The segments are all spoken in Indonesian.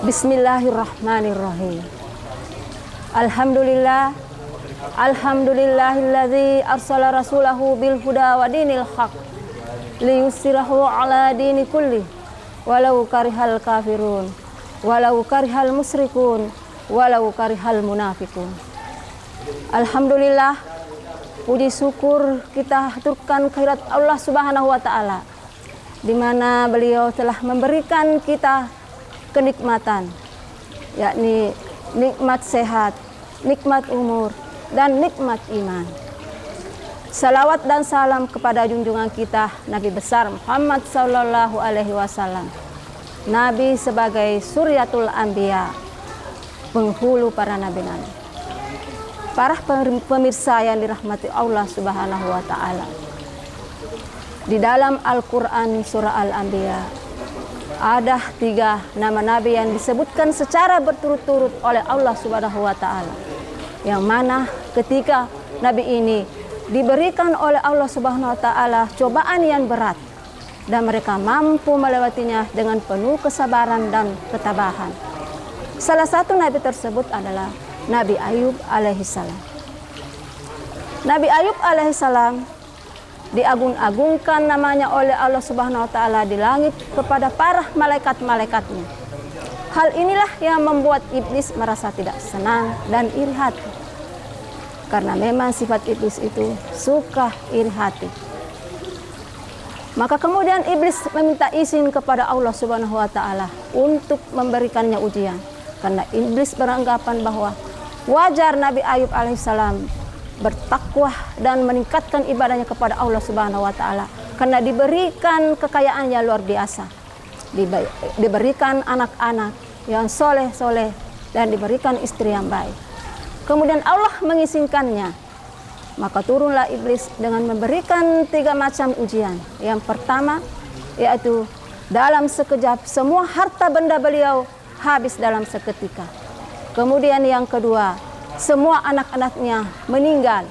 Bismillahirrahmanirrahim. Alhamdulillahilladzi arsala rasulahu bil huda wa dinil haq liyusirahu ala dini kulli walau karihal kafirun walau karihal musyrikun walau karihal munafikun. Alhamdulillah, puji syukur kita haturkan kehadirat Allah Subhanahu wa taala, di mana beliau telah memberikan kita kenikmatan, yakni nikmat sehat, nikmat umur, dan nikmat iman. Salawat dan salam kepada junjungan kita Nabi besar Muhammad sallallahu alaihi wasallam, Nabi sebagai suryatul anbiya, penghulu para nabi-nabi. Para pemirsa yang dirahmati Allah Subhanahu wa taala, di dalam Al-Qur'an surah Al-Anbiya ada 3 nama nabi yang disebutkan secara berturut-turut oleh Allah Subhanahu wa taala, yang mana ketika nabi ini diberikan oleh Allah Subhanahu wa taala cobaan yang berat dan mereka mampu melewatinya dengan penuh kesabaran dan ketabahan. Salah satu nabi tersebut adalah Nabi Ayub alaihissalam. Nabi Ayub alaihissalam diagung-agungkan namanya oleh Allah Subhanahu wa taala di langit kepada para malaikat-malaikatnya. Hal inilah yang membuat iblis merasa tidak senang dan iri hati, karena memang sifat iblis itu suka iri hati. Maka kemudian iblis meminta izin kepada Allah Subhanahu wa taala untuk memberikannya ujian, karena iblis beranggapan bahwa wajar Nabi Ayub alaihissalam bertakwa dan meningkatkan ibadahnya kepada Allah Subhanahu wa taala, karena diberikan kekayaan yang luar biasa, diberikan anak-anak yang soleh-soleh, dan diberikan istri yang baik. Kemudian Allah mengizinkannya, maka turunlah iblis dengan memberikan 3 macam ujian. Yang pertama yaitu dalam sekejap semua harta benda beliau habis dalam seketika. Kemudian yang kedua, semua anak-anaknya meninggal.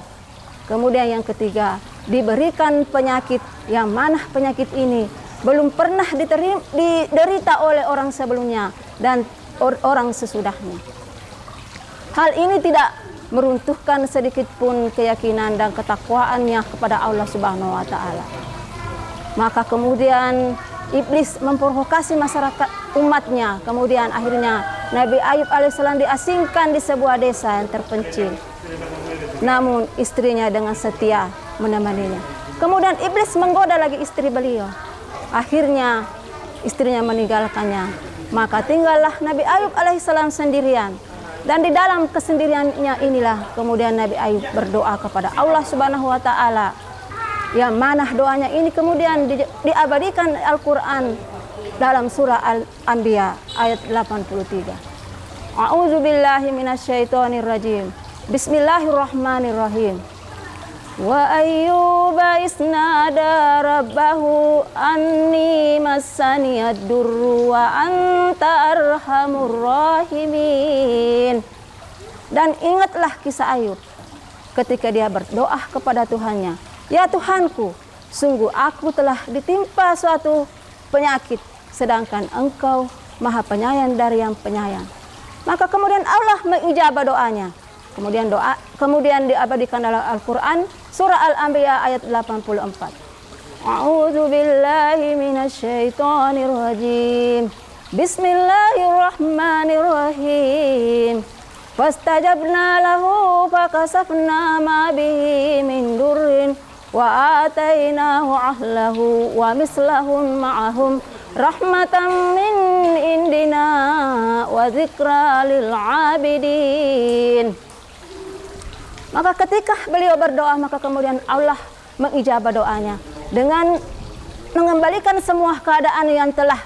Kemudian yang ketiga, diberikan penyakit yang mana penyakit ini belum pernah diderita oleh orang sebelumnya dan orang sesudahnya. Hal ini tidak meruntuhkan sedikit pun keyakinan dan ketakwaannya kepada Allah Subhanahu wa taala. Maka kemudian iblis memprovokasi masyarakat umatnya. Kemudian akhirnya Nabi Ayub alaihissalam diasingkan di sebuah desa yang terpencil. Namun istrinya dengan setia menemaninya. Kemudian iblis menggoda lagi istri beliau. Akhirnya istrinya meninggalkannya. Maka tinggallah Nabi Ayub alaihissalam sendirian. Dan di dalam kesendiriannya inilah kemudian Nabi Ayub berdoa kepada Allah Subhanahu wa taala, yang mana doanya ini kemudian diabadikan Al-Quran dalam surah Al-Anbiya ayat 83. A'udzubillahi minasyaitonirrajim. Bismillahirrahmanirrahim. Wa ayyuba isnada rabbahu anni massaniyad durru wa anta arhamur rahimin. Dan ingatlah kisah Ayub ketika dia berdoa kepada Tuhannya, ya Tuhanku, sungguh aku telah ditimpa suatu penyakit, sedangkan Engkau Maha Penyayang dari yang penyayang. Maka kemudian Allah mengijabah doanya. Kemudian diabadikan dalam Al-Quran surah Al-Anbiya ayat 84. A'udzu billahi minasyaitonir rajim. Bismillahirrahmanirrahim. Fastajabna lahu fakasafna ma bihi min durrin wa atainahu ahlahu wa mislahum ma'ahum rahmatan min indina wa dzikra lil abidin. Maka ketika beliau berdoa, maka kemudian Allah mengijabah doanya dengan mengembalikan semua keadaan yang telah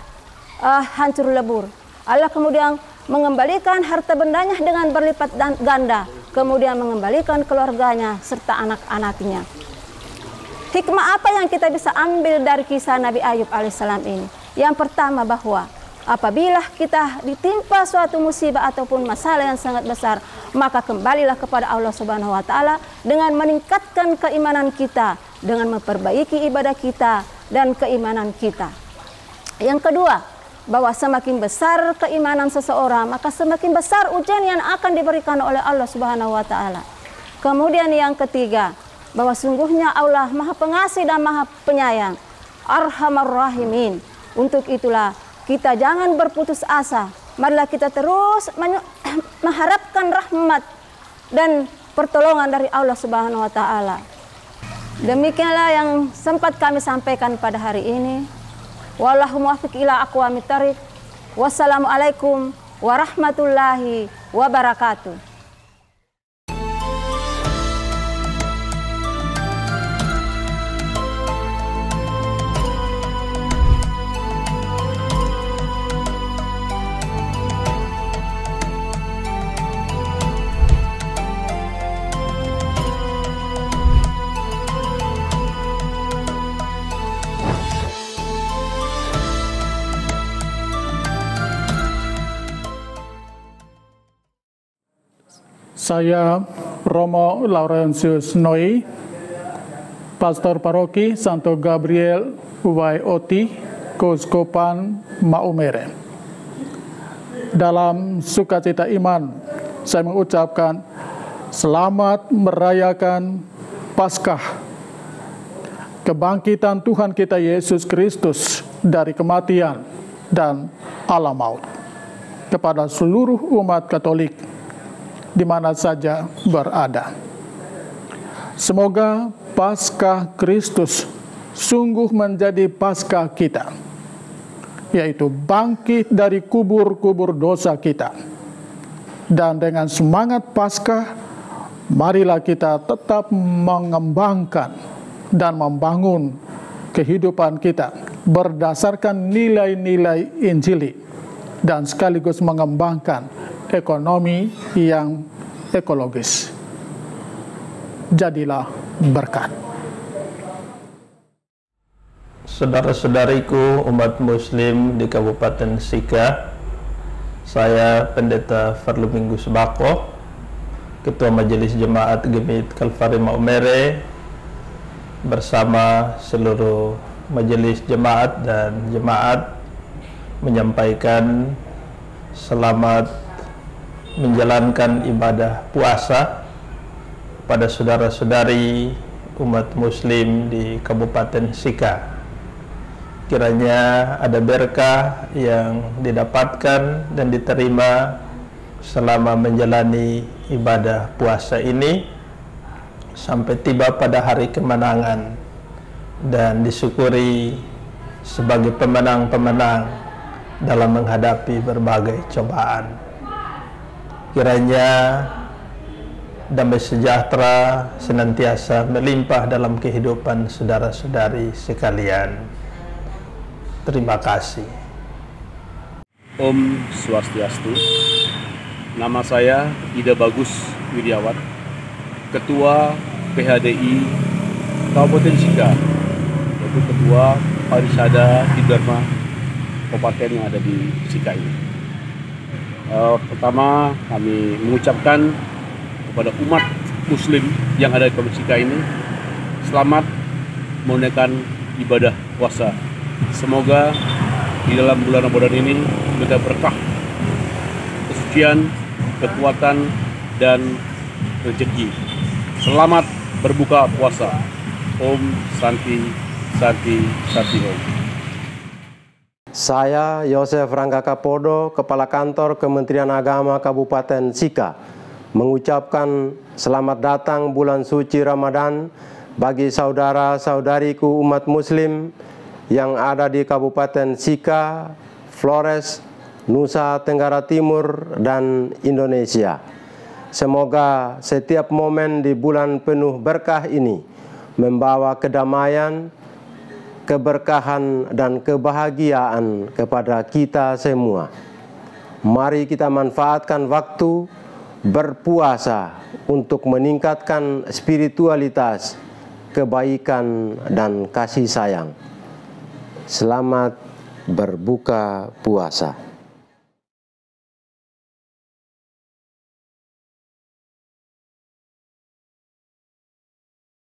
hancur lebur. Allah kemudian mengembalikan harta bendanya dengan berlipat ganda, kemudian mengembalikan keluarganya serta anak-anaknya. Hikmah apa yang kita bisa ambil dari kisah Nabi Ayub alaihissalam ini? Yang pertama, bahwa apabila kita ditimpa suatu musibah ataupun masalah yang sangat besar, maka kembalilah kepada Allah Subhanahu wa taala dengan meningkatkan keimanan kita, dengan memperbaiki ibadah kita dan keimanan kita. Yang kedua, bahwa semakin besar keimanan seseorang, maka semakin besar ujian yang akan diberikan oleh Allah Subhanahu wa taala. Kemudian yang ketiga, bahwa sungguhnya Allah Maha Pengasih dan Maha Penyayang, Arhamar Rahimin. Untuk itulah kita jangan berputus asa. Marilah kita terus mengharapkan rahmat dan pertolongan dari Allah Subhanahu wa taala. Demikianlah yang sempat kami sampaikan pada hari ini. Wallahu muwaffiq ila aqwamit thariq. Wassalamualaikum warahmatullahi wabarakatuh. Saya Romo Laurentius Noi, Pastor Paroki Santo Gabriel Uwai Oti, Keuskupan Maumere. Dalam sukacita iman, saya mengucapkan selamat merayakan Paskah, kebangkitan Tuhan kita Yesus Kristus dari kematian dan alam maut, kepada seluruh umat Katolik di mana saja berada. Semoga Paskah Kristus sungguh menjadi Paskah kita, yaitu bangkit dari kubur-kubur dosa kita. Dan dengan semangat Paskah, marilah kita tetap mengembangkan dan membangun kehidupan kita berdasarkan nilai-nilai Injili dan sekaligus mengembangkan ekonomi yang ekologis. Jadilah berkat. Saudara-saudariku umat muslim di Kabupaten Sika, saya Pendeta Farlumingus Bako, Ketua Majelis Jemaat Gemit Kalvari Maumere, bersama seluruh majelis jemaat dan jemaat menyampaikan selamat menjalankan ibadah puasa pada saudara-saudari umat muslim di Kabupaten Sika. Kiranya ada berkah yang didapatkan dan diterima selama menjalani ibadah puasa ini sampai tiba pada hari kemenangan dan disyukuri sebagai pemenang-pemenang dalam menghadapi berbagai cobaan. Kiranya damai sejahtera senantiasa melimpah dalam kehidupan saudara-saudari sekalian. Terima kasih. Om Swastiastu. Nama saya Ida Bagus Widiawat, Ketua PHDI Kabupaten Sika, yaitu Ketua Parisada Dharma Kabupaten yang ada di Sika ini. Pertama, kami mengucapkan kepada umat muslim yang ada di Kabupaten Sika ini selamat menunaikan ibadah puasa. Semoga di dalam bulan Ramadan ini kita berkah, kesucian, kekuatan, dan rezeki. Selamat berbuka puasa. Om Santi Santi Santi Om. Saya Yosef Rangga Kapodo, Kepala Kantor Kementerian Agama Kabupaten Sika, mengucapkan selamat datang bulan suci Ramadan bagi saudara-saudariku umat muslim yang ada di Kabupaten Sika, Flores, Nusa Tenggara Timur, dan Indonesia. Semoga setiap momen di bulan penuh berkah ini membawa kedamaian, keberkahan, dan kebahagiaan kepada kita semua. Mari kita manfaatkan waktu berpuasa untuk meningkatkan spiritualitas, kebaikan, dan kasih sayang. Selamat berbuka puasa.